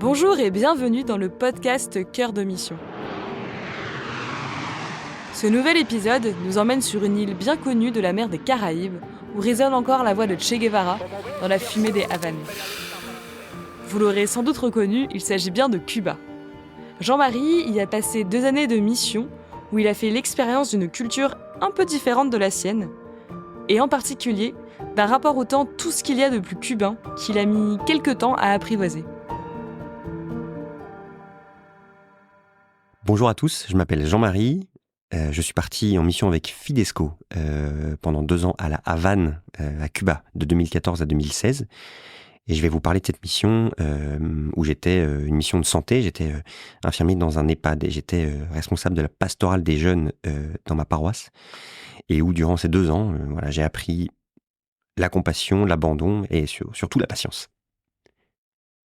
Bonjour et bienvenue dans le podcast Cœur de Mission. Ce nouvel épisode nous emmène sur une île bien connue de la mer des Caraïbes, où résonne encore la voix de Che Guevara dans la fumée des Havanes. Vous l'aurez sans doute reconnu, il s'agit bien de Cuba. Jean-Marie y a passé 2 années de mission, où il a fait l'expérience d'une culture un peu différente de la sienne, et en particulier d'un rapport au temps tout ce qu'il y a de plus cubain qu'il a mis quelque temps à apprivoiser. Bonjour à tous, je m'appelle Jean-Marie, je suis parti en mission avec Fidesco pendant 2 ans à la Havane, à Cuba, de 2014 à 2016. Et je vais vous parler de cette mission où j'étais une mission de santé, j'étais infirmier dans un EHPAD et j'étais responsable de la pastorale des jeunes dans ma paroisse. Et où durant ces 2 ans, j'ai appris la compassion, l'abandon et surtout la patience.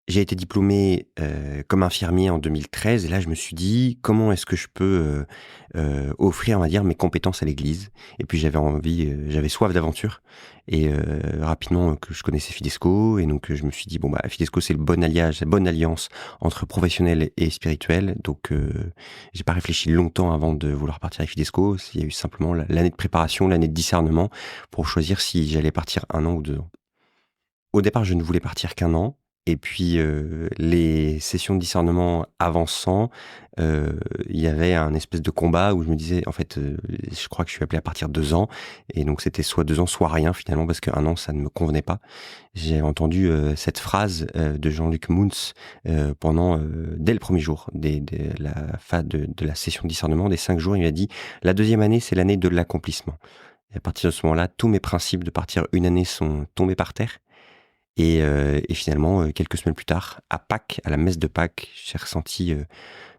J'ai été diplômé comme infirmier en 2013 et là je me suis dit comment est-ce que je peux offrir, on va dire, mes compétences à l'Église. Et puis j'avais soif d'aventure et rapidement que je connaissais Fidesco et donc je me suis dit Fidesco c'est le bon alliage, la bonne alliance entre professionnel et spirituel. Donc j'ai pas réfléchi longtemps avant de vouloir partir avec Fidesco. Il y a eu simplement l'année de préparation, l'année de discernement pour choisir si j'allais partir 1 an ou 2 ans. Au départ je ne voulais partir qu'1 an. Et puis, les sessions de discernement avançant, il y avait un espèce de combat où je me disais, en fait, je crois que je suis appelé à partir 2 ans. Et donc, c'était soit 2 ans, soit rien, finalement, parce qu'1 an, ça ne me convenait pas. J'ai entendu cette phrase de Jean-Luc Mountz dès le premier jour de la session de discernement, des 5 jours. Il m'a dit, la 2e année, c'est l'année de l'accomplissement. Et à partir de ce moment-là, tous mes principes de partir 1 année sont tombés par terre. Et finalement, quelques semaines plus tard, à Pâques, à la messe de Pâques, j'ai ressenti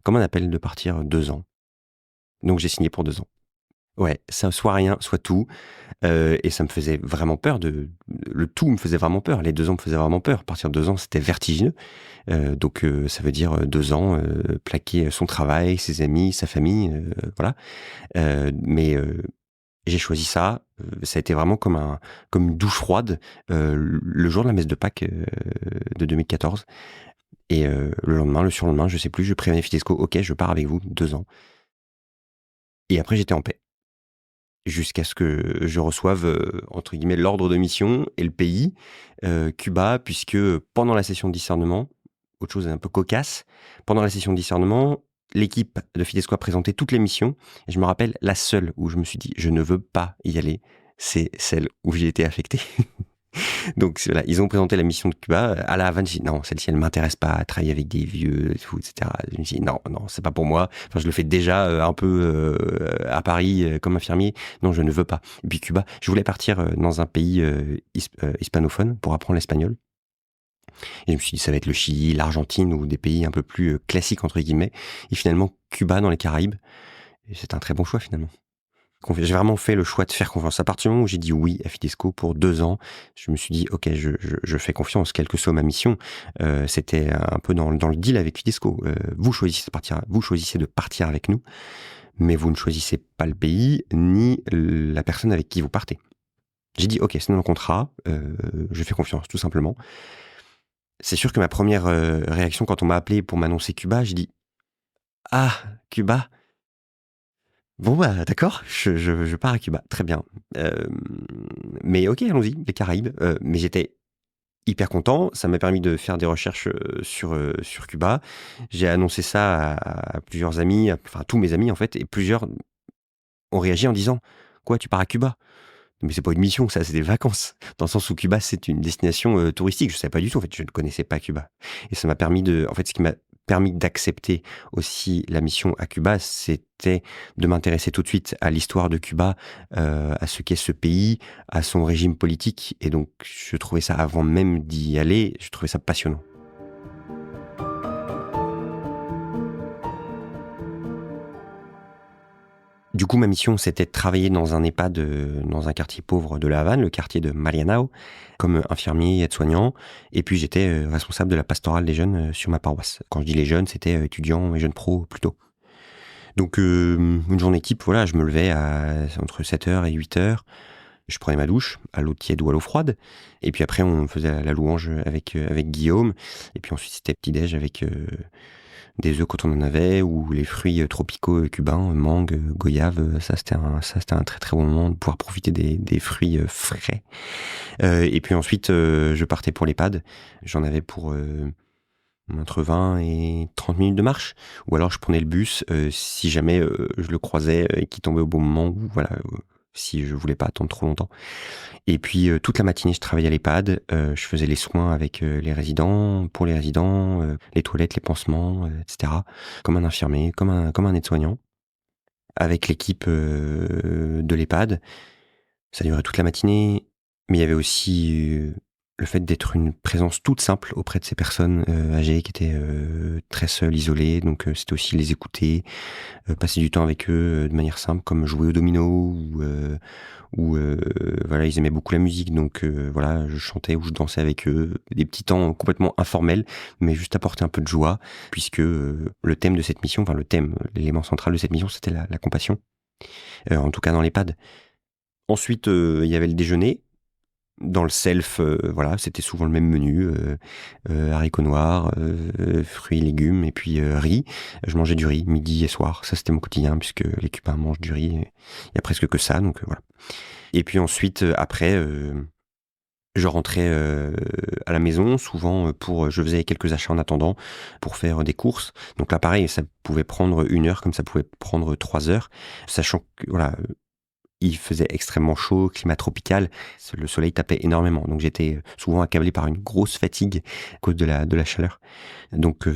comme un appel de partir 2 ans. Donc j'ai signé pour 2 ans. Ouais, ça soit rien, soit tout. Et ça me faisait vraiment peur. Le tout me faisait vraiment peur. Les 2 ans me faisaient vraiment peur. Partir 2 ans, c'était vertigineux. Donc ça veut dire 2 ans, plaquer son travail, ses amis, sa famille, voilà. Mais j'ai choisi ça. Ça a été vraiment comme une douche froide le jour de la messe de Pâques de 2014. Et le surlendemain, je sais plus, je prévenais Fidesco, ok, je pars avec vous 2 ans. Et après, j'étais en paix. Jusqu'à ce que je reçoive, entre guillemets, l'ordre de mission et le pays, Cuba, puisque pendant la session de discernement, autre chose un peu cocasse, pendant la session de discernement, l'équipe de Fidesco a présenté toutes les missions. Et je me rappelle, la seule où je me suis dit, je ne veux pas y aller, c'est celle où j'ai été affecté. Donc voilà, ils ont présenté la mission de Cuba à la Havane. J'ai dit non, celle-ci elle m'intéresse pas, travailler avec des vieux, tout, etc. Je me suis dit non, c'est pas pour moi. Enfin, je le fais déjà un peu à Paris comme infirmier. Non, je ne veux pas. Et puis Cuba, je voulais partir dans un pays hispanophone pour apprendre l'espagnol. Et je me suis dit ça va être le Chili, l'Argentine ou des pays un peu plus classiques entre guillemets. Et finalement Cuba dans les Caraïbes. Et c'est un très bon choix finalement. J'ai vraiment fait le choix de faire confiance. À partir du moment où j'ai dit oui à Fidesco pour 2 ans, je me suis dit ok, je fais confiance, quelle que soit ma mission. C'était un peu dans le deal avec Fidesco. Vous choisissez de partir avec nous, mais vous ne choisissez pas le pays ni la personne avec qui vous partez. J'ai dit ok, c'est dans le contrat, je fais confiance tout simplement. C'est sûr que ma première réaction quand on m'a appelé pour m'annoncer Cuba, j'ai dit ah, Cuba. Bon d'accord, je pars à Cuba, très bien. Mais ok, allons-y, les Caraïbes. Mais j'étais hyper content, ça m'a permis de faire des recherches sur Cuba. J'ai annoncé ça à plusieurs amis, enfin tous mes amis en fait, et plusieurs ont réagi en disant « Quoi, tu pars à Cuba ?» Mais c'est pas une mission, ça, c'est des vacances. Dans le sens où Cuba, c'est une destination touristique. Je savais pas du tout, en fait, je ne connaissais pas Cuba. Et ça m'a permis ce qui m'a permis d'accepter aussi la mission à Cuba, c'était de m'intéresser tout de suite à l'histoire de Cuba, à ce qu'est ce pays, à son régime politique. Et donc, je trouvais ça, avant même d'y aller, je trouvais ça passionnant. Du coup, ma mission, c'était de travailler dans un EHPAD, dans un quartier pauvre de la Havane, le quartier de Marianao, comme infirmier et aide-soignant. Et puis, j'étais responsable de la pastorale des jeunes sur ma paroisse. Quand je dis les jeunes, c'était étudiants et jeunes pros plutôt. Donc, une journée type, voilà, je me levais entre 7h et 8h. Je prenais ma douche à l'eau tiède ou à l'eau froide. Et puis après, on faisait la louange avec Guillaume. Et puis ensuite, c'était petit-déj avec des œufs quand on en avait, ou les fruits tropicaux cubains, mangue, goyave. Ça, c'était un très très bon moment de pouvoir profiter des fruits frais. Et puis ensuite, je partais pour l'EHPAD. J'en avais pour entre 20 et 30 minutes de marche. Ou alors, je prenais le bus si jamais je le croisais et qu'il tombait au bon moment. Ou voilà, si je voulais pas attendre trop longtemps. Et puis toute la matinée, je travaillais à l'EHPAD, je faisais les soins avec les résidents, pour les résidents, les toilettes, les pansements, etc. Comme un infirmier, comme un aide-soignant. Avec l'équipe de l'EHPAD, ça durait toute la matinée, mais il y avait aussi le fait d'être une présence toute simple auprès de ces personnes âgées qui étaient très seules, isolées. Donc c'était aussi les écouter, passer du temps avec eux de manière simple, comme jouer au domino ou voilà, ils aimaient beaucoup la musique, donc voilà, je chantais ou je dansais avec eux, des petits temps complètement informels, mais juste apporter un peu de joie, puisque le thème de cette mission, enfin l'élément central de cette mission, c'était la compassion, en tout cas dans l'EHPAD. Ensuite, il y avait le déjeuner. Dans le self, voilà, c'était souvent le même menu, haricots noirs, fruits, légumes, et puis riz. Je mangeais du riz midi et soir. Ça, c'était mon quotidien, puisque les Cubains mangent du riz. Il y a presque que ça, donc voilà. Et puis ensuite, après, je rentrais à la maison, souvent je faisais quelques achats en attendant pour faire des courses. Donc là, pareil, ça pouvait prendre 1 heure, comme ça pouvait prendre 3 heures, sachant que, voilà, il faisait extrêmement chaud, climat tropical, le soleil tapait énormément. Donc j'étais souvent accablé par une grosse fatigue à cause de la chaleur. Donc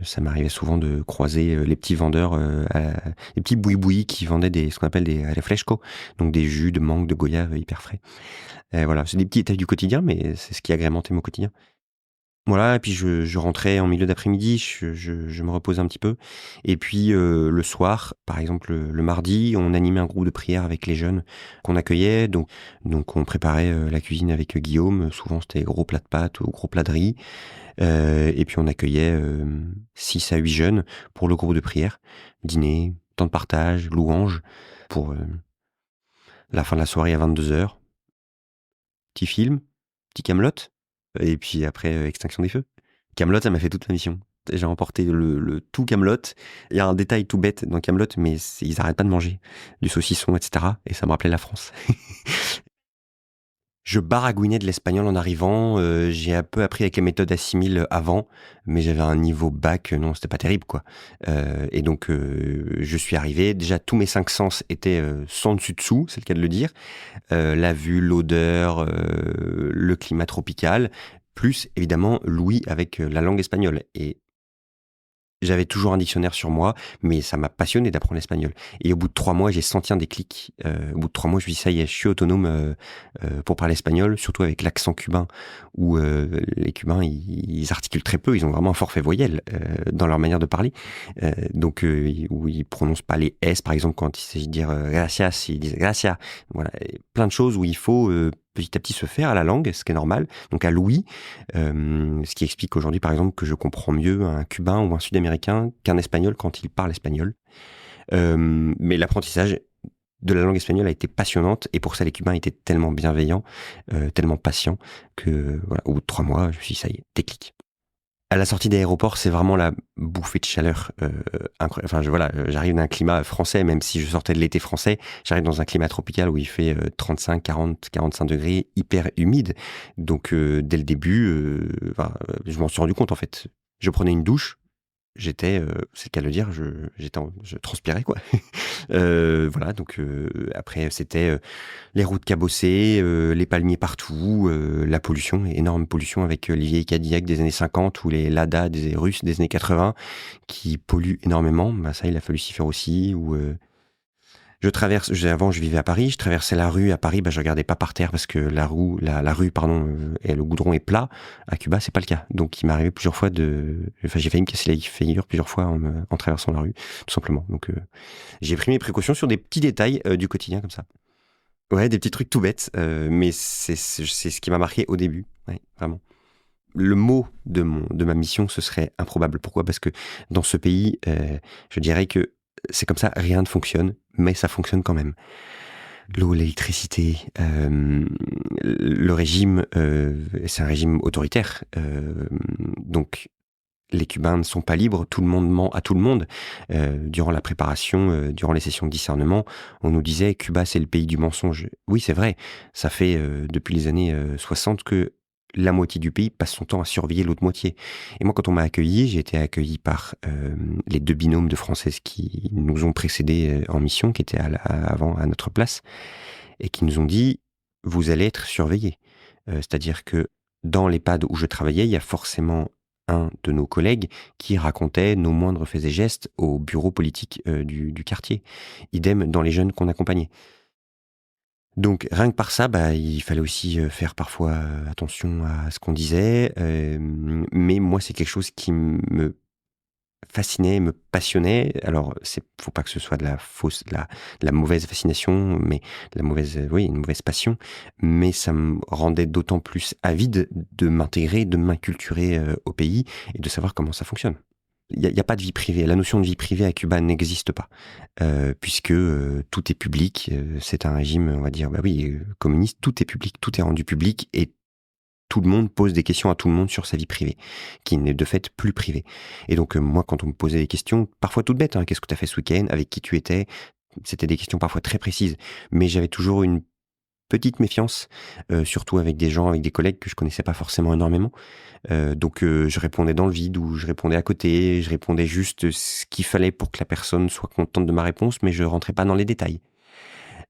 ça m'arrivait souvent de croiser les petits vendeurs, les petits boui-boui qui vendaient ce qu'on appelle des refrescos, donc des jus de mangue, de goyave hyper frais. Voilà, c'est des petits détails du quotidien, mais c'est ce qui agrémentait mon quotidien. Voilà, et puis je rentrais en milieu d'après-midi, je me reposais un petit peu. Et puis le soir, par exemple le mardi, on animait un groupe de prière avec les jeunes qu'on accueillait. Donc on préparait la cuisine avec Guillaume. Souvent c'était gros plat de pâtes ou gros plat de riz. Et puis on accueillait 6 à 8 jeunes pour le groupe de prière. Dîner, temps de partage, louange, pour la fin de la soirée à 22h. Petit film, petit Kaamelott. Et puis après, Extinction des feux. Kaamelott, ça m'a fait toute ma mission. J'ai remporté le tout Kaamelott. Il y a un détail tout bête dans Kaamelott, mais ils arrêtent pas de manger du saucisson, etc. Et ça me rappelait la France. Je baragouinais de l'espagnol en arrivant. J'ai un peu appris avec les méthodes assimile avant, mais j'avais un niveau bac, non, c'était pas terrible, quoi. Et donc, je suis arrivé. Déjà, tous mes 5 sens étaient sans dessus-dessous, c'est le cas de le dire. La vue, l'odeur, le climat tropical, plus évidemment l'ouïe avec la langue espagnole. Et j'avais toujours un dictionnaire sur moi, mais ça m'a passionné d'apprendre l'espagnol. Et au bout de 3 mois, j'ai senti un déclic. Au bout de 3 mois, je me suis dit, ça y est, je suis autonome pour parler espagnol, surtout avec l'accent cubain, où les Cubains, ils articulent très peu, ils ont vraiment un forfait voyelle dans leur manière de parler. Donc, où ils prononcent pas les S, par exemple, quand il s'agit de dire gracias, ils disent gracias. Voilà, et plein de choses où il faut petit à petit se faire à la langue, ce qui est normal, donc à l'ouïe, ce qui explique aujourd'hui, par exemple, que je comprends mieux un Cubain ou un Sud-Américain qu'un Espagnol quand il parle espagnol. Mais l'apprentissage de la langue espagnole a été passionnante, et pour ça, les Cubains étaient tellement bienveillants, tellement patients, que voilà, au bout de 3 mois, je me suis dit, ça y est, déclic. À la sortie des aéroports, c'est vraiment la bouffée de chaleur incroyable. Enfin, voilà, j'arrive d'un climat français, même si je sortais de l'été français, j'arrive dans un climat tropical où il fait 35, 40, 45 degrés, hyper humide. Donc, dès le début, je m'en suis rendu compte, en fait. Je prenais une douche, j'étais, c'est le cas de le dire, je transpirais, quoi. Voilà, donc après c'était les routes cabossées, les palmiers partout, la pollution, énorme pollution avec les vieilles Cadillac des années 50 ou les Lada des Russes des années 80 qui polluent énormément. Bah, ça, il a fallu s'y faire aussi. Ou avant je vivais à Paris, je traversais la rue à Paris, je regardais pas par terre parce que la rue, et le goudron est plat. À Cuba, c'est pas le cas. Donc il m'est arrivé plusieurs fois j'ai failli me casser la figure plusieurs fois en traversant la rue, tout simplement. Donc j'ai pris mes précautions sur des petits détails du quotidien comme ça. Ouais, des petits trucs tout bêtes, mais c'est ce qui m'a marqué au début, ouais, vraiment. Le mot de ma mission, ce serait improbable. Pourquoi ? Parce que dans ce pays, je dirais que c'est comme ça, rien ne fonctionne, mais ça fonctionne quand même. l'eau, l'électricité. Le régime, c'est un régime autoritaire. Donc, les Cubains ne sont pas libres, tout le monde ment à tout le monde. Durant la préparation, durant les sessions de discernement, on nous disait Cuba c'est le pays du mensonge. Oui, c'est vrai, ça fait depuis les années 60 que la moitié du pays passe son temps à surveiller l'autre moitié. Et moi, quand on m'a accueilli, j'ai été accueilli par les 2 binômes de Françaises qui nous ont précédés en mission, qui étaient avant à notre place, et qui nous ont dit vous allez être surveillés. C'est-à-dire que dans l'EHPAD où je travaillais, il y a forcément un de nos collègues qui racontait nos moindres faits et gestes au bureau politique du quartier. Idem dans les jeunes qu'on accompagnait. Donc rien que par ça, il fallait aussi faire parfois attention à ce qu'on disait. Mais moi, c'est quelque chose qui me fascinait, me passionnait. Alors, faut pas que ce soit de la mauvaise fascination, mais une mauvaise passion. Mais ça me rendait d'autant plus avide de m'intégrer, de m'inculturer au pays et de savoir comment ça fonctionne. Il y a pas de vie privée. La notion de vie privée à Cuba n'existe pas, puisque tout est public. C'est un régime, on va dire, communiste. Tout est public, tout est rendu public et tout le monde pose des questions à tout le monde sur sa vie privée, qui n'est de fait plus privée. Et donc moi, quand on me posait des questions, parfois toutes bêtes, qu'est-ce que tu as fait ce week-end, avec qui tu étais, c'était des questions parfois très précises, mais j'avais toujours une petite méfiance, surtout avec des gens, avec des collègues que je connaissais pas forcément énormément. Donc je répondais dans le vide ou je répondais à côté, je répondais juste ce qu'il fallait pour que la personne soit contente de ma réponse, mais je rentrais pas dans les détails.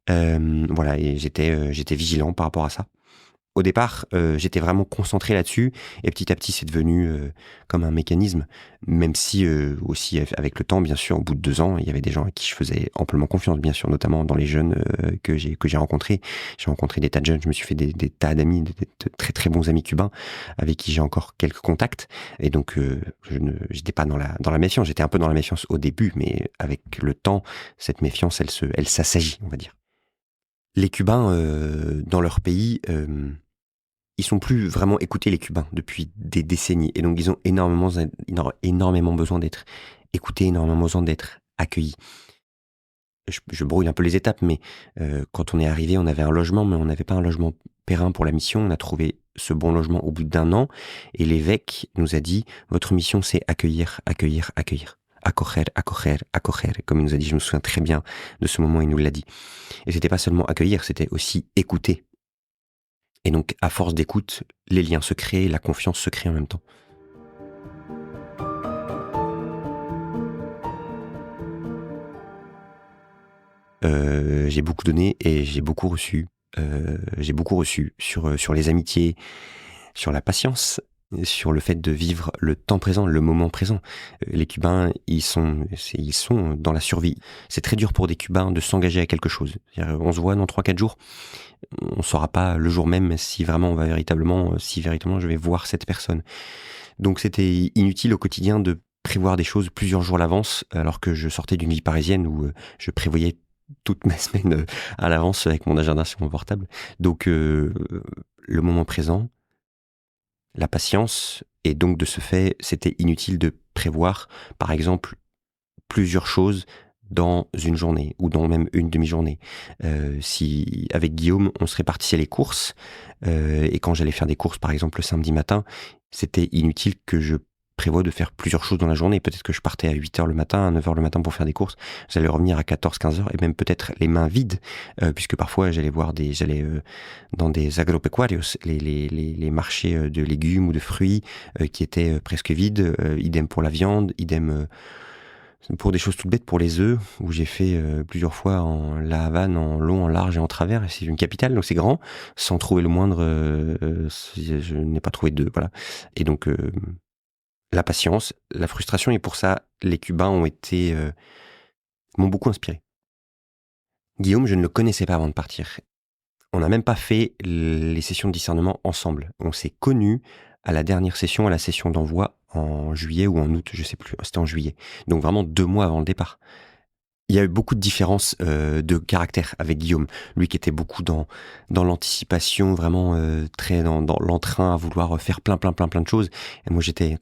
Voilà, et j'étais vigilant par rapport à ça. Au départ, j'étais vraiment concentré là-dessus et petit à petit, c'est devenu comme un mécanisme, même si aussi avec le temps, bien sûr, au bout de 2 ans, il y avait des gens à qui je faisais amplement confiance, bien sûr, notamment dans les jeunes que j'ai rencontrés. J'ai rencontré des tas de jeunes, je me suis fait des tas d'amis, de très très bons amis cubains avec qui j'ai encore quelques contacts. Et donc, j'étais pas dans la méfiance, j'étais un peu dans la méfiance au début, mais avec le temps, cette méfiance, elle s'assagit, on va dire. Les Cubains, dans leur pays, ils sont plus vraiment écoutés, les Cubains, depuis des décennies. Et donc, ils ont énormément besoin d'être écoutés, énormément besoin d'être accueillis. Je brouille un peu les étapes, mais quand on est arrivé, on avait un logement, mais on n'avait pas un logement périn pour la mission. On a trouvé ce bon logement au bout d'1 an. Et l'évêque nous a dit, votre mission, c'est accueillir, accueillir, accueillir. Acoger, acoger, acoger. Comme il nous a dit, je me souviens très bien de ce moment, il nous l'a dit. Et c'était pas seulement accueillir, c'était aussi écouter. Et donc, à force d'écoute, les liens se créent, la confiance se crée en même temps. J'ai beaucoup donné et j'ai beaucoup reçu. J'ai beaucoup reçu sur les amitiés, sur la patience, sur le fait de vivre le temps présent, le moment présent. Les Cubains, ils sont dans la survie. C'est très dur pour des Cubains de s'engager à quelque chose. C'est-à-dire, on se voit dans 3-4 jours. On saura pas le jour même si véritablement je vais voir cette personne. Donc c'était inutile au quotidien de prévoir des choses plusieurs jours à l'avance, alors que je sortais d'une vie parisienne où je prévoyais toutes mes semaines à l'avance avec mon agenda sur mon portable. Donc le moment présent, la patience, et donc de ce fait, c'était inutile de prévoir, par exemple, plusieurs choses dans une journée ou dans même une demi-journée. Si avec Guillaume, on se répartissait les courses, et quand j'allais faire des courses, par exemple le samedi matin, c'était inutile que je prévoie de faire plusieurs choses dans la journée. Peut-être que je partais à 8h le matin, à 9h le matin pour faire des courses. J'allais revenir à 14-15h et même peut-être les mains vides, puisque parfois j'allais dans des agropecuarios, les marchés de légumes ou de fruits qui étaient presque vides. Idem pour la viande, idem pour des choses toutes bêtes, pour les œufs, où j'ai fait plusieurs fois La Havane en long, en large et en travers. Et c'est une capitale, donc c'est grand, sans trouver le moindre. Je n'ai pas trouvé d'œufs, voilà. Et donc la patience, la frustration, et pour ça, les Cubains m'ont beaucoup inspiré. Guillaume, je ne le connaissais pas avant de partir. On n'a même pas fait les sessions de discernement ensemble. On s'est connus à la dernière session, à la session d'envoi en juillet ou en août, je sais plus. C'était en juillet. Donc vraiment 2 mois avant le départ. Il y a eu beaucoup de différences de caractère avec Guillaume. Lui qui était beaucoup dans l'anticipation, vraiment très dans l'entrain à vouloir faire plein de choses. Et moi j'étais,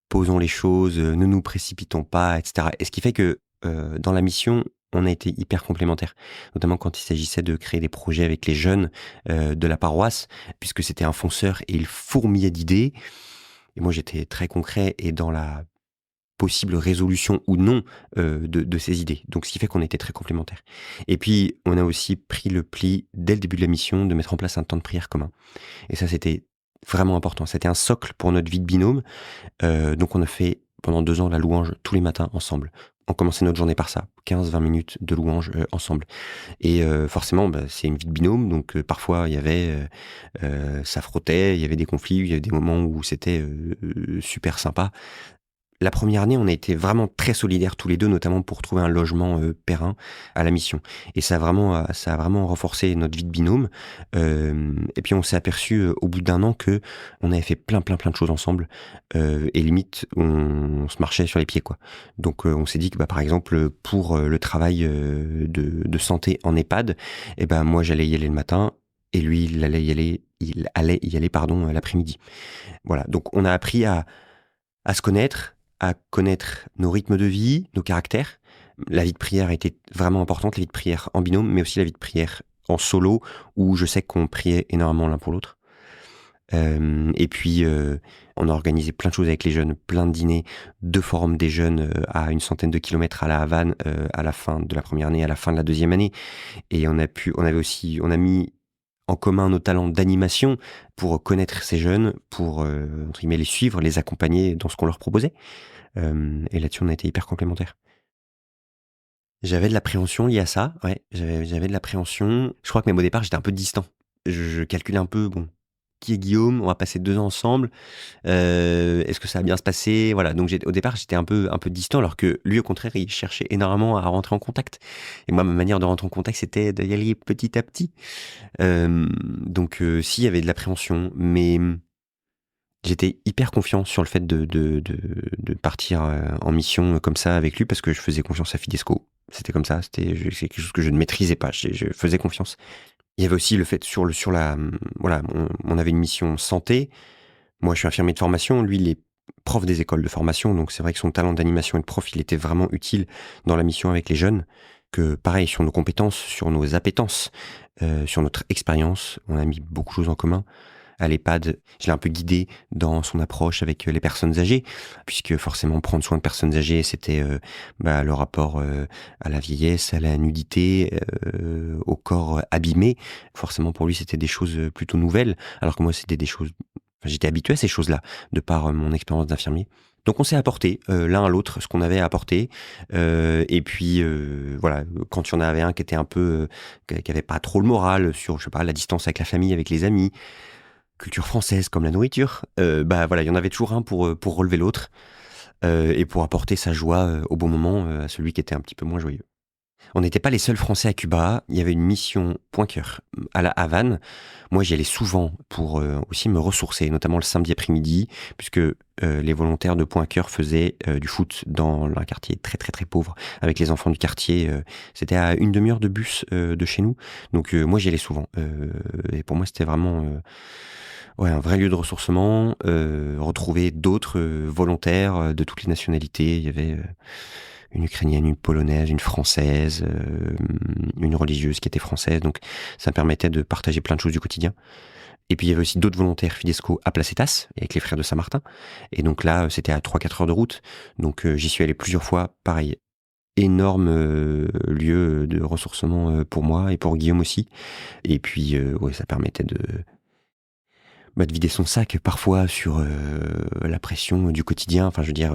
posons les choses, ne nous précipitons pas, etc. Et ce qui fait que dans la mission, on a été hyper complémentaires, notamment quand il s'agissait de créer des projets avec les jeunes de la paroisse, puisque c'était un fonceur et il fourmillait d'idées. Et moi, j'étais très concret et dans la possible résolution ou non de ces idées. Donc, ce qui fait qu'on était très complémentaires. Et puis, on a aussi pris le pli, dès le début de la mission, de mettre en place un temps de prière commun. Et ça, c'était vraiment important. C'était un socle pour notre vie de binôme. Donc, on a fait pendant 2 ans la louange tous les matins ensemble. On commençait notre journée par ça, 15-20 minutes de louange ensemble. Et forcément, c'est une vie de binôme, donc parfois il y avait, ça frottait, il y avait des conflits, il y avait des moments où c'était super sympa. La première année, on a été vraiment très solidaires tous les deux, notamment pour trouver un logement périn à la mission. Et ça a vraiment renforcé notre vie de binôme. Et puis on s'est aperçu au bout d'1 an que on avait fait plein de choses ensemble. Et limite, on se marchait sur les pieds, quoi. Donc on s'est dit que par exemple pour le travail de santé en EHPAD, moi j'allais y aller le matin et lui il allait y aller l'après-midi. Voilà. Donc on a appris à se connaître, à connaître nos rythmes de vie, nos caractères. La vie de prière a été vraiment importante, la vie de prière en binôme, mais aussi la vie de prière en solo, où je sais qu'on priait énormément l'un pour l'autre. Et puis, on a organisé plein de choses avec les jeunes, plein de dîners, 2 forums des jeunes à une centaine de kilomètres à la Havane, à la fin de la première année, à la fin de la 2e année. Et on a mis en commun nos talents d'animation pour connaître ces jeunes, pour entre guillemets les suivre, les accompagner dans ce qu'on leur proposait. Et là-dessus, on a été hyper complémentaires. J'avais de l'appréhension liée à ça, ouais. J'avais de l'appréhension. Je crois que même au départ, j'étais un peu distant. Je calculais un peu, bon, qui est Guillaume? On va passer 2 ans ensemble. Est-ce que ça va bien se passer? Voilà. Donc au départ, j'étais un peu distant, alors que lui, au contraire, il cherchait énormément à rentrer en contact. Et moi, ma manière de rentrer en contact, c'était d'y aller petit à petit. Donc, si, il y avait de l'appréhension, mais j'étais hyper confiant sur le fait de partir en mission comme ça avec lui, parce que je faisais confiance à Fidesco. C'était comme ça, c'est quelque chose que je ne maîtrisais pas, je faisais confiance. Il y avait aussi le fait voilà, on avait une mission santé. Moi, je suis infirmier de formation, lui, il est prof des écoles de formation, donc c'est vrai que son talent d'animation et de prof, il était vraiment utile dans la mission avec les jeunes. Que pareil, sur nos compétences, sur nos appétences, sur notre expérience, on a mis beaucoup de choses en commun. À l'EHPAD, je l'ai un peu guidé dans son approche avec les personnes âgées, puisque forcément prendre soin de personnes âgées, c'était le rapport à la vieillesse, à la nudité, au corps abîmé. Forcément pour lui, c'était des choses plutôt nouvelles, alors que moi, c'était des choses... j'étais habitué à ces choses-là, de par mon expérience d'infirmier. Donc on s'est apporté l'un à l'autre ce qu'on avait à apporter, et puis voilà, quand il y en avait un qui était un peu qui avait pas trop le moral sur, je sais pas, la distance avec la famille, avec les amis, culture française comme la nourriture, voilà, il y en avait toujours un pour relever l'autre, et pour apporter sa joie au bon moment à celui qui était un petit peu moins joyeux. On n'était pas les seuls Français à Cuba. Il y avait une mission Point Cœur à la Havane. Moi, j'y allais souvent pour aussi me ressourcer, notamment le samedi après-midi, puisque les volontaires de Point Cœur faisaient du foot dans un quartier très très très pauvre, avec les enfants du quartier. C'était à une demi-heure de bus de chez nous. Donc moi, j'y allais souvent. Et pour moi, c'était vraiment un vrai lieu de ressourcement. Retrouver d'autres volontaires de toutes les nationalités. Il y avait... une Ukrainienne, une Polonaise, une Française, une religieuse qui était française. Donc ça me permettait de partager plein de choses du quotidien. Et puis il y avait aussi d'autres volontaires Fidesco à Placetas, avec les frères de Saint-Martin. Et donc là, c'était à 3-4 heures de route. Donc j'y suis allé plusieurs fois. Pareil, énorme lieu de ressourcement pour moi et pour Guillaume aussi. Et puis ça permettait de vider son sac parfois sur la pression du quotidien. Enfin, je veux dire,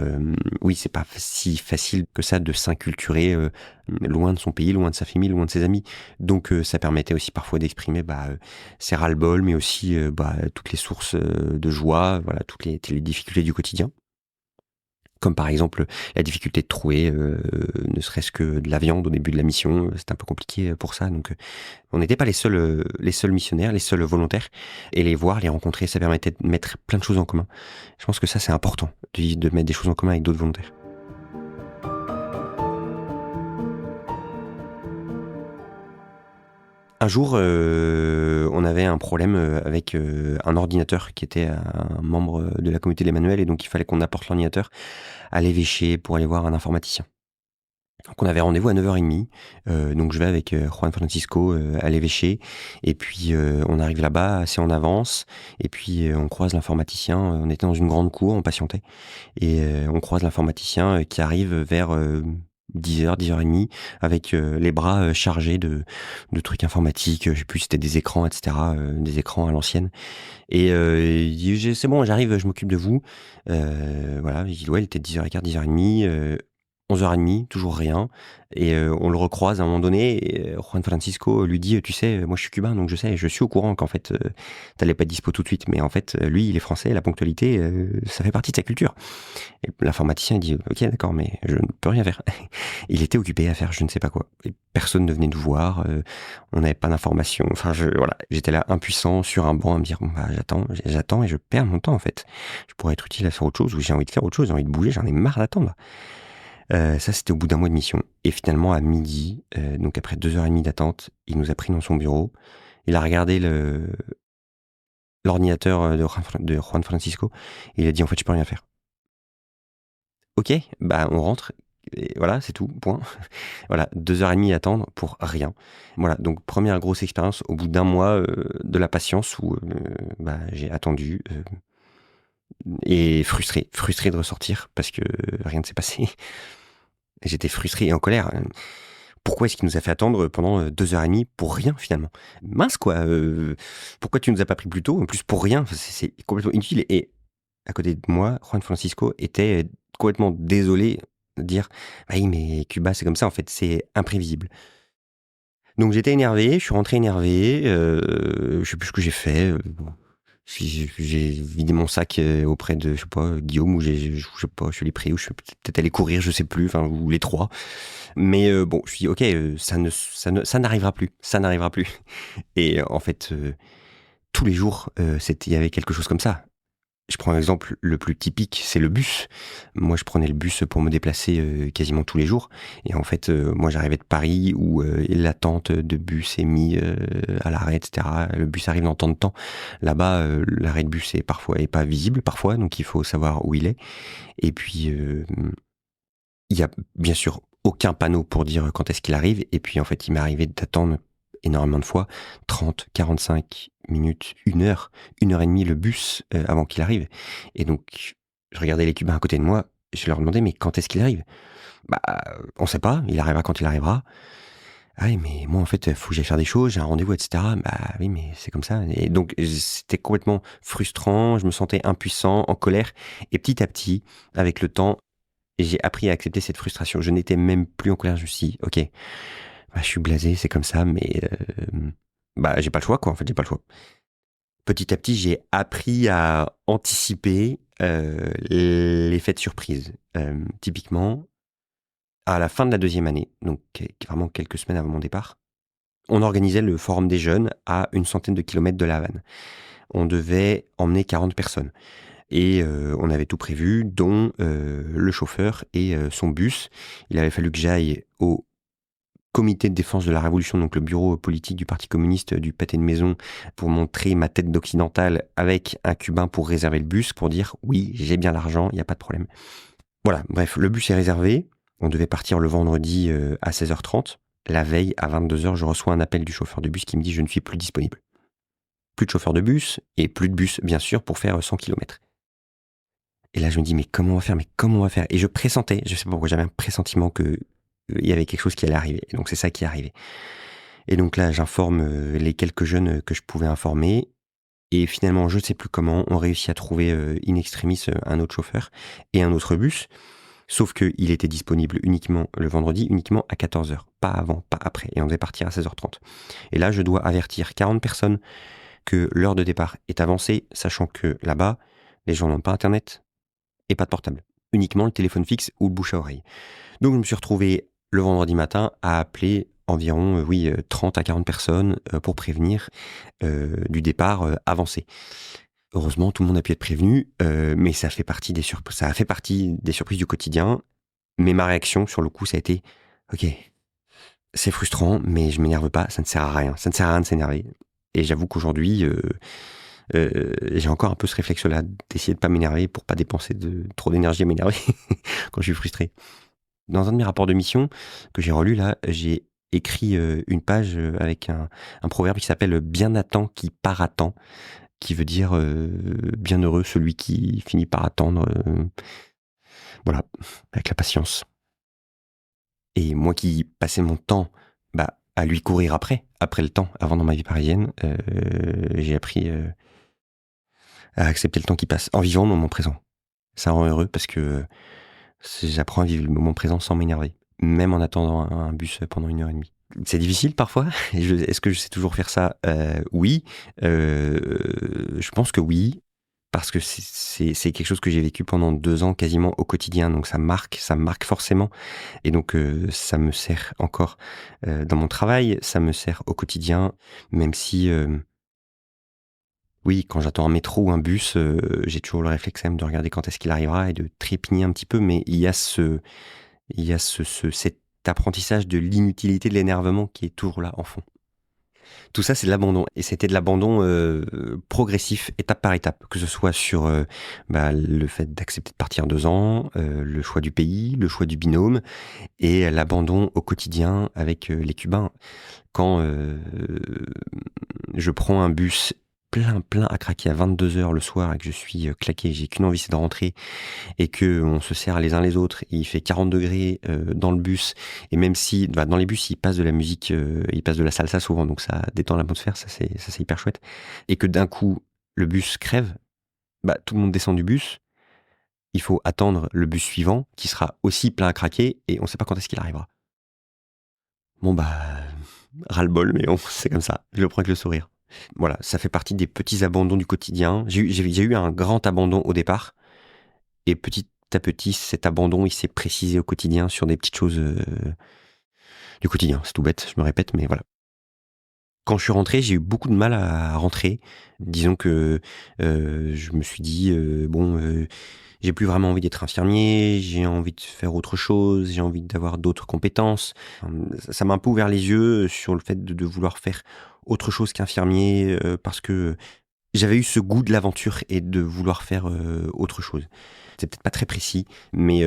oui, c'est pas si facile que ça de s'inculturer loin de son pays, loin de sa famille, loin de ses amis. Donc, ça permettait aussi parfois d'exprimer ses ras-le-bol, mais aussi toutes les sources de joie, voilà, toutes les difficultés du quotidien. Comme par exemple la difficulté de trouver ne serait-ce que de la viande au début de la mission. C'était un peu compliqué pour ça. Donc on n'était pas les seuls missionnaires, les seuls volontaires. Et les voir, les rencontrer, ça permettait de mettre plein de choses en commun. Je pense que ça, c'est important, de mettre des choses en commun avec d'autres volontaires. Un jour, on avait un problème avec un ordinateur qui était un membre de la communauté de l'Emmanuel, et donc il fallait qu'on apporte l'ordinateur à l'évêché pour aller voir un informaticien. Donc on avait rendez-vous à 9h30, donc je vais avec Juan Francisco à l'évêché, et puis on arrive là-bas assez en avance, et puis on croise l'informaticien, on était dans une grande cour, on patientait, et on croise l'informaticien qui arrive vers 10h, 10h30, avec les bras chargés de trucs informatiques, je sais plus si c'était des écrans, etc., des écrans à l'ancienne. Et il dit, c'est bon, j'arrive, je m'occupe de vous. Voilà, il dit, ouais, il était 10h15, 10h30, 11h30, toujours rien. Et on le recroise à un moment donné, et Juan Francisco lui dit, tu sais, moi je suis cubain, donc je sais, je suis au courant qu'en fait, t'allais pas être dispo tout de suite. Mais en fait, lui, il est français, la ponctualité, ça fait partie de sa culture. Et l'informaticien, il dit, ok, d'accord, mais je ne peux rien faire. Il était occupé à faire je ne sais pas quoi. Et personne ne venait nous voir, on n'avait pas d'informations. Enfin, voilà, j'étais là impuissant sur un banc à me dire, bon, bah, j'attends et je perds mon temps en fait. Je pourrais être utile à faire autre chose, ou j'ai envie de faire autre chose, j'ai envie de bouger, j'en ai marre d'attendre. Ça, c'était au bout d'un mois de mission. Et finalement, à midi, donc après 2h30 d'attente, il nous a pris dans son bureau. Il a regardé l'ordinateur de Juan Francisco et il a dit, en fait, je peux rien faire. Ok, bah on rentre. Et voilà, c'est tout, point. Voilà, 2h30 à attendre pour rien. Voilà, donc première grosse expérience au bout d'un mois de la patience où bah, j'ai attendu et frustré de ressortir parce que rien ne s'est passé. J'étais frustré et en colère. Pourquoi est-ce qu'il nous a fait attendre pendant 2h30 pour rien finalement? Mince quoi, pourquoi tu nous as pas pris plus tôt? En plus pour rien, c'est complètement inutile. Et à côté de moi, Juan Francisco était complètement désolé de dire « Ah oui, mais Cuba, c'est comme ça, en fait, c'est imprévisible. » Donc j'étais énervé, je suis rentré énervé, je sais plus ce que j'ai fait. J'ai vidé mon sac auprès de, je sais pas, Guillaume, ou je sais pas, je suis allé prier, ou je suis peut-être allé courir, je sais plus, enfin, ou les trois. Mais bon, je suis dit, ok, ça n'arrivera plus, ça n'arrivera plus. Et en fait, tous les jours, il y avait quelque chose comme ça. Je prends l'exemple le plus typique, c'est le bus. Moi, je prenais le bus pour me déplacer quasiment tous les jours. Et en fait, moi, j'arrivais de Paris où l'attente de bus est mise à l'arrêt, etc. Le bus arrive dans tant de temps. Là-bas, l'arrêt de bus est pas visible parfois, donc il faut savoir où il est. Et puis, il y a bien sûr aucun panneau pour dire quand est-ce qu'il arrive. Et puis, en fait, il m'est arrivé d'attendre énormément de fois, 30, 45 minutes, 1 heure, 1h30 le bus avant qu'il arrive. Et donc, je regardais les Cubains à côté de moi, je leur demandais, mais quand est-ce qu'il arrive? Bah, on sait pas, il arrivera quand il arrivera. Ah oui, mais moi, en fait, faut que j'aille faire des choses, j'ai un rendez-vous, etc. Bah oui, mais c'est comme ça. Et donc, c'était complètement frustrant, je me sentais impuissant, en colère. Et petit à petit, avec le temps, j'ai appris à accepter cette frustration. Je n'étais même plus en colère, je me suis dit, ok, bah, je suis blasé, c'est comme ça, mais bah, j'ai pas le choix, quoi. En fait, j'ai pas le choix. Petit à petit, j'ai appris à anticiper l'effet de surprise. Typiquement, à la fin de la 2e année, donc vraiment quelques semaines avant mon départ, on organisait le Forum des jeunes à une centaine de kilomètres de La Havane. On devait emmener 40 personnes. Et on avait tout prévu, dont le chauffeur et son bus. Il avait fallu que j'aille au comité de défense de la Révolution, donc le bureau politique du Parti communiste du pâté de maison, pour montrer ma tête d'occidental avec un Cubain pour réserver le bus, pour dire oui, j'ai bien l'argent, il n'y a pas de problème. Voilà, bref, le bus est réservé. On devait partir le vendredi à 16h30. La veille, à 22h, je reçois un appel du chauffeur de bus qui me dit je ne suis plus disponible. Plus de chauffeur de bus, et plus de bus, bien sûr, pour faire 100 km. Et là, je me dis, mais comment on va faire? Et je pressentais, je sais pas pourquoi, j'avais un pressentiment que il y avait quelque chose qui allait arriver. Et donc, c'est ça qui est arrivé. Et donc là, j'informe les quelques jeunes que je pouvais informer. Et finalement, je ne sais plus comment, on réussit à trouver in extremis un autre chauffeur et un autre bus. Sauf qu'il était disponible uniquement le vendredi, uniquement à 14h. Pas avant, pas après. Et on devait partir à 16h30. Et là, je dois avertir 40 personnes que l'heure de départ est avancée, sachant que là-bas, les gens n'ont pas Internet et pas de portable. Uniquement le téléphone fixe ou le bouche à oreille. Donc, je me suis retrouvé le vendredi matin à appeler environ 30 à 40 personnes pour prévenir du départ avancé. Heureusement, tout le monde a pu être prévenu, mais ça a fait partie des surprises du quotidien. Mais ma réaction, sur le coup, ça a été « Ok, c'est frustrant, mais je m'énerve pas, ça ne sert à rien. Ça ne sert à rien de s'énerver. » Et j'avoue qu'aujourd'hui, j'ai encore un peu ce réflexe-là d'essayer de pas m'énerver pour pas dépenser trop d'énergie à m'énerver quand je suis frustré. Dans un de mes rapports de mission que j'ai relu là, j'ai écrit une page avec un proverbe qui s'appelle bien à temps qui part à temps, qui veut dire bienheureux celui qui finit par attendre, voilà, avec la patience. Et moi qui passais mon temps à lui courir après le temps, avant dans ma vie parisienne, j'ai appris à accepter le temps qui passe en vivant le moment présent. Ça rend heureux parce que j'apprends à vivre le moment présent sans m'énerver, même en attendant un bus pendant 1 heure et demie. C'est difficile parfois. Est-ce que je sais toujours faire ça? Oui. Je pense que oui. Parce que c'est quelque chose que j'ai vécu pendant 2 ans quasiment au quotidien. Donc ça me marque forcément. Et donc ça me sert encore dans mon travail, ça me sert au quotidien, même si, oui, quand j'attends un métro ou un bus, j'ai toujours le réflexe quand même de regarder quand est-ce qu'il arrivera et de trépigner un petit peu. Mais il y a cet apprentissage de l'inutilité de l'énervement qui est toujours là en fond. Tout ça, c'est de l'abandon. Et c'était de l'abandon progressif, étape par étape. Que ce soit sur le fait d'accepter de partir 2 ans, le choix du pays, le choix du binôme, et l'abandon au quotidien avec les Cubains. Quand je prends un bus plein à craquer à 22h le soir et que je suis claqué, j'ai qu'une envie, c'est de rentrer, et que on se serre les uns les autres, et il fait 40 degrés dans le bus, et même si dans les bus il passe de la musique, il passe de la salsa souvent, donc ça détend l'atmosphère, ça c'est hyper chouette, et que d'un coup le bus crève, tout le monde descend du bus, il faut attendre le bus suivant qui sera aussi plein à craquer, et on sait pas quand est-ce qu'il arrivera. Bon ras-le-bol, mais c'est comme ça, je le prends avec le sourire. Voilà, ça fait partie des petits abandons du quotidien. J'ai eu un grand abandon au départ, et petit à petit, cet abandon, il s'est précisé au quotidien sur des petites choses du quotidien. C'est tout bête, je me répète, mais voilà. Quand je suis rentré, j'ai eu beaucoup de mal à rentrer. Disons que je me suis dit, j'ai plus vraiment envie d'être infirmier, j'ai envie de faire autre chose, j'ai envie d'avoir d'autres compétences. Ça m'a un peu ouvert les yeux sur le fait de vouloir faire autre chose qu'infirmier, parce que j'avais eu ce goût de l'aventure et de vouloir faire autre chose. C'est peut-être pas très précis, mais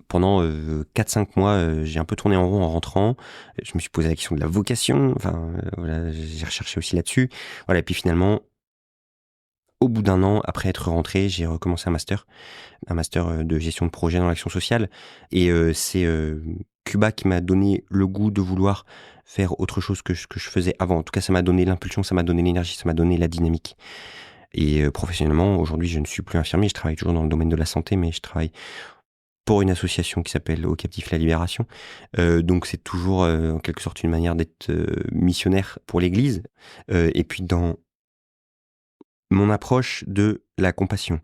pendant 4-5 mois, j'ai un peu tourné en rond en rentrant. Je me suis posé la question de la vocation. Enfin, voilà, j'ai recherché aussi là-dessus. Voilà, et puis finalement, au bout d'1 an, après être rentré, j'ai recommencé un master de gestion de projet dans l'action sociale. Et c'est Cuba qui m'a donné le goût de vouloir faire autre chose que je faisais avant. En tout cas, ça m'a donné l'impulsion, ça m'a donné l'énergie, ça m'a donné la dynamique. Et professionnellement, aujourd'hui, je ne suis plus infirmier, je travaille toujours dans le domaine de la santé, mais je travaille pour une association qui s'appelle Au Captif la Libération. Donc c'est toujours en quelque sorte une manière d'être missionnaire pour l'Église. Et puis dans mon approche de la compassion,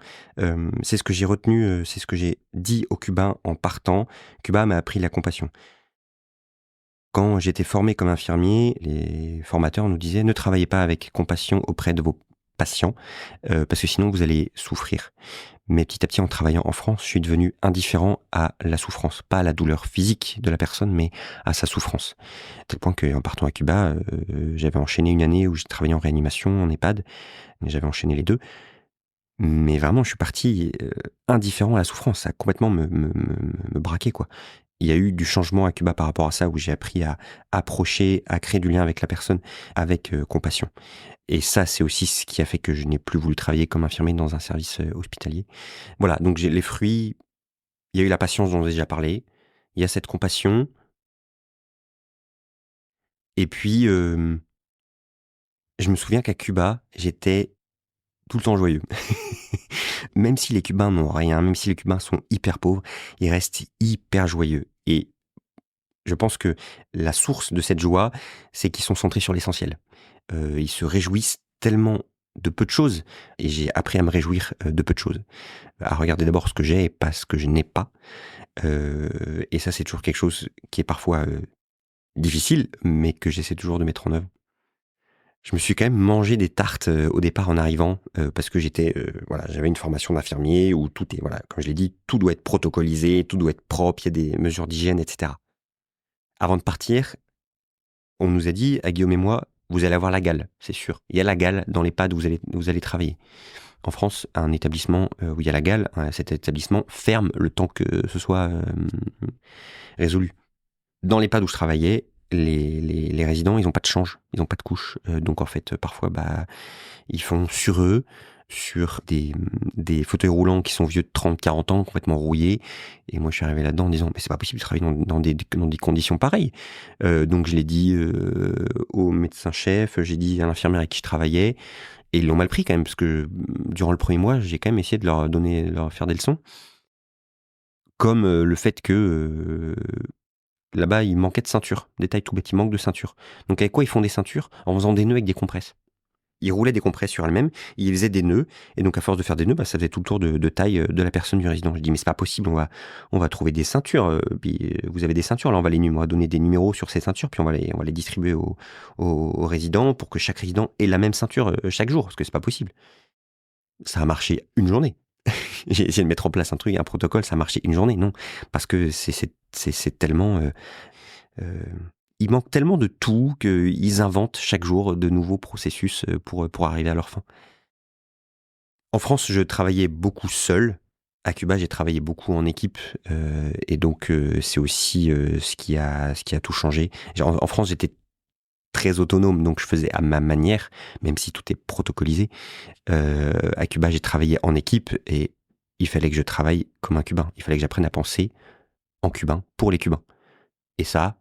c'est ce que j'ai retenu, c'est ce que j'ai dit aux Cubains en partant. Cuba m'a appris la compassion. Quand j'étais formé comme infirmier, les formateurs nous disaient « Ne travaillez pas avec compassion auprès de vos patients, parce que sinon vous allez souffrir ». Mais petit à petit, en travaillant en France, je suis devenu indifférent à la souffrance. Pas à la douleur physique de la personne, mais à sa souffrance. À tel point qu'en partant à Cuba, j'avais enchaîné une année où j'ai travaillé en réanimation, en EHPAD. J'avais enchaîné les 2. Mais vraiment, je suis parti indifférent à la souffrance. Ça a complètement me braqué, quoi. Il y a eu du changement à Cuba par rapport à ça, où j'ai appris à approcher, à créer du lien avec la personne, avec compassion. Et ça, c'est aussi ce qui a fait que je n'ai plus voulu travailler comme infirmier dans un service hospitalier. Voilà, donc j'ai les fruits. Il y a eu la patience dont j'ai déjà parlé. Il y a cette compassion. Et puis, je me souviens qu'à Cuba, j'étais tout le temps joyeux. Même si les Cubains n'ont rien, même si les Cubains sont hyper pauvres, ils restent hyper joyeux. Et je pense que la source de cette joie, c'est qu'ils sont centrés sur l'essentiel. Ils se réjouissent tellement de peu de choses, et j'ai appris à me réjouir de peu de choses. À regarder d'abord ce que j'ai et pas ce que je n'ai pas. Et ça, c'est toujours quelque chose qui est parfois difficile, mais que j'essaie toujours de mettre en œuvre. Je me suis quand même mangé des tartes au départ en arrivant, parce que j'avais une formation d'infirmier où tout est, voilà, comme je l'ai dit, tout doit être protocolisé, tout doit être propre, il y a des mesures d'hygiène, etc. Avant de partir, on nous a dit, à Guillaume et moi, vous allez avoir la gale, c'est sûr. Il y a la gale dans les pads où vous allez travailler. En France, un établissement où il y a la gale, cet établissement ferme le temps que ce soit résolu. Dans l'EHPAD où je travaillais, les résidents, ils n'ont pas de change, ils n'ont pas de couche. Donc en fait, parfois, ils font sur eux, sur des fauteuils roulants qui sont vieux de 30-40 ans, complètement rouillés. Et moi, je suis arrivé là-dedans en disant, mais c'est pas possible de travailler dans des conditions pareilles. Donc je l'ai dit au médecin-chef, j'ai dit à l'infirmière avec qui je travaillais. Et ils l'ont mal pris quand même, parce que durant le premier mois, j'ai quand même essayé de leur faire des leçons. Comme le fait que là-bas, il manquait de ceinture. Détail tout bête, il manque de ceinture. Donc avec quoi ils font des ceintures? En faisant des nœuds avec des compresses. Ils roulaient des compresses sur elles-mêmes, ils faisaient des nœuds, et donc à force de faire des nœuds, ça faisait tout le tour de taille de la personne du résident. Je dis, mais c'est pas possible, on va trouver des ceintures, puis vous avez des ceintures, là on va donner des numéros sur ces ceintures, puis on va les distribuer aux résidents pour que chaque résident ait la même ceinture chaque jour, parce que c'est pas possible. Ça a marché une journée. J'ai essayé de mettre en place un truc, un protocole, ça a marché une journée, non, parce que c'est tellement... il manque tellement de tout qu'ils inventent chaque jour de nouveaux processus pour arriver à leur fin. En France, je travaillais beaucoup seul. À Cuba, j'ai travaillé beaucoup en équipe. Et donc, c'est aussi ce qui a tout changé. En France, j'étais très autonome, donc je faisais à ma manière, même si tout est protocolisé. À Cuba, j'ai travaillé en équipe et il fallait que je travaille comme un Cubain. Il fallait que j'apprenne à penser en cubain pour les Cubains. Et ça,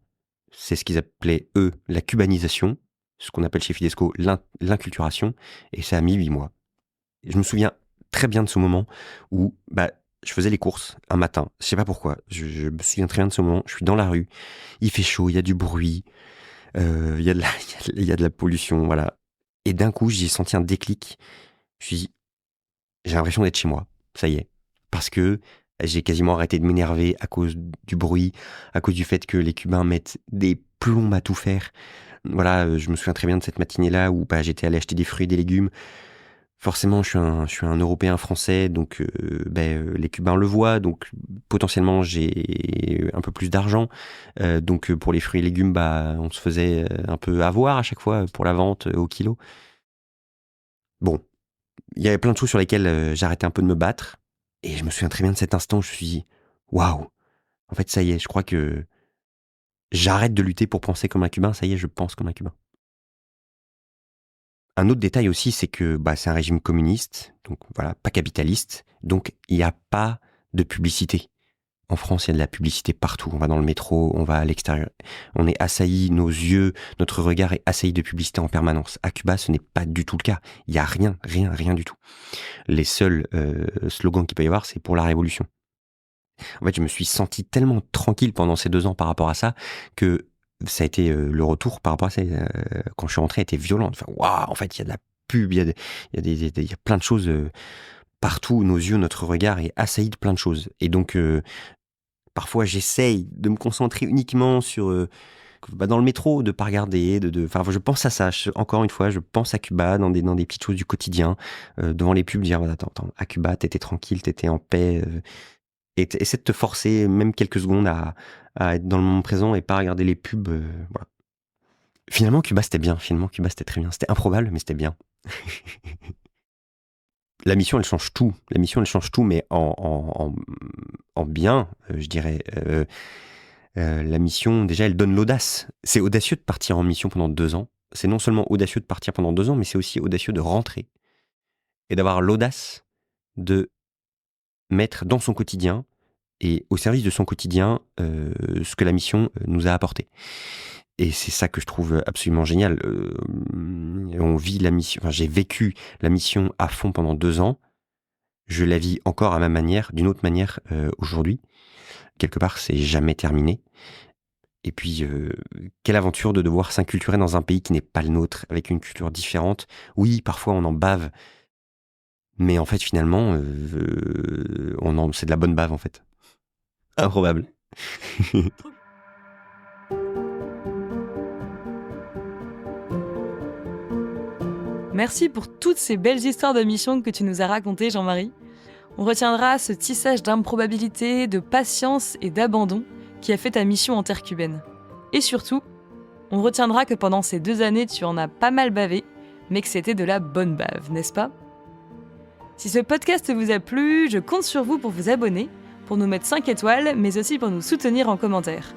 c'est ce qu'ils appelaient, eux, la cubanisation, ce qu'on appelle chez Fidesco l'inculturation, et ça a mis 8 mois. Et je me souviens très bien de ce moment où je faisais les courses un matin, je sais pas pourquoi, je me souviens très bien de ce moment, je suis dans la rue, il fait chaud, il y a du bruit, il y a de la pollution, voilà. Et d'un coup, j'ai senti un déclic, je me suis dit, j'ai l'impression d'être chez moi, ça y est, parce que j'ai quasiment arrêté de m'énerver à cause du bruit, à cause du fait que les Cubains mettent des plombs à tout faire. Voilà, je me souviens très bien de cette matinée-là où j'étais allé acheter des fruits et des légumes. Forcément, je suis un Européen français, donc les Cubains le voient, donc potentiellement j'ai un peu plus d'argent. Donc pour les fruits et légumes, on se faisait un peu avoir à chaque fois pour la vente au kilo. Bon, il y avait plein de choses sur lesquelles j'arrêtais un peu de me battre. Et je me souviens très bien de cet instant où je me suis dit, waouh, en fait, ça y est, je crois que j'arrête de lutter pour penser comme un Cubain, ça y est, je pense comme un Cubain. Un autre détail aussi, c'est que c'est un régime communiste, donc voilà, pas capitaliste, donc il n'y a pas de publicité. En France, il y a de la publicité partout. On va dans le métro, on va à l'extérieur. On est assailli, nos yeux, notre regard est assailli de publicité en permanence. À Cuba, ce n'est pas du tout le cas. Il n'y a rien du tout. Les seuls slogans qu'il peut y avoir, c'est pour la révolution. En fait, je me suis senti tellement tranquille pendant ces 2 ans par rapport à ça que ça a été le retour par rapport à ça. Quand je suis rentré, a été violent. Enfin, waouh, en fait, il y a de la pub, il y a plein de choses partout. Nos yeux, notre regard est assailli de plein de choses. Et donc, parfois, j'essaye de me concentrer uniquement sur dans le métro, de pas regarder, enfin, je pense à ça. Encore une fois, je pense à Cuba dans des petites choses du quotidien, devant les pubs, dire attends, à Cuba, t'étais tranquille, t'étais en paix. Et essaie de te forcer même quelques secondes à être dans le moment présent et pas regarder les pubs. Voilà. Finalement, Cuba, c'était bien. Finalement, Cuba, c'était très bien. C'était improbable, mais c'était bien. La mission, elle change tout. La mission, elle change tout, mais en bien, je dirais. La mission, déjà, elle donne l'audace. C'est audacieux de partir en mission pendant 2 ans. C'est non seulement audacieux de partir pendant 2 ans, mais c'est aussi audacieux de rentrer et d'avoir l'audace de mettre dans son quotidien et au service de son quotidien ce que la mission nous a apporté. Et c'est ça que je trouve absolument génial. On vit la mission, j'ai vécu la mission à fond pendant 2 ans. Je la vis encore à ma manière, d'une autre manière aujourd'hui. Quelque part, c'est jamais terminé. Et puis, quelle aventure de devoir s'inculturer dans un pays qui n'est pas le nôtre, avec une culture différente. Oui, parfois on en bave, mais en fait, finalement, c'est de la bonne bave, en fait. Improbable. Merci pour toutes ces belles histoires de mission que tu nous as racontées, Jean-Marie. On retiendra ce tissage d'improbabilité, de patience et d'abandon qui a fait ta mission en terre cubaine. Et surtout, on retiendra que pendant ces 2 années, tu en as pas mal bavé, mais que c'était de la bonne bave, n'est-ce pas ? Si ce podcast vous a plu, je compte sur vous pour vous abonner, pour nous mettre 5 étoiles, mais aussi pour nous soutenir en commentaire.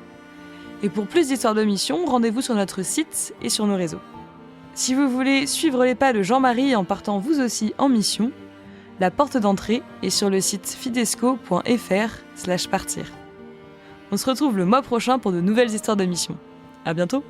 Et pour plus d'histoires de mission, rendez-vous sur notre site et sur nos réseaux. Si vous voulez suivre les pas de Jean-Marie en partant vous aussi en mission, la porte d'entrée est sur le site fidesco.fr/partir. On se retrouve le mois prochain pour de nouvelles histoires de mission. À bientôt!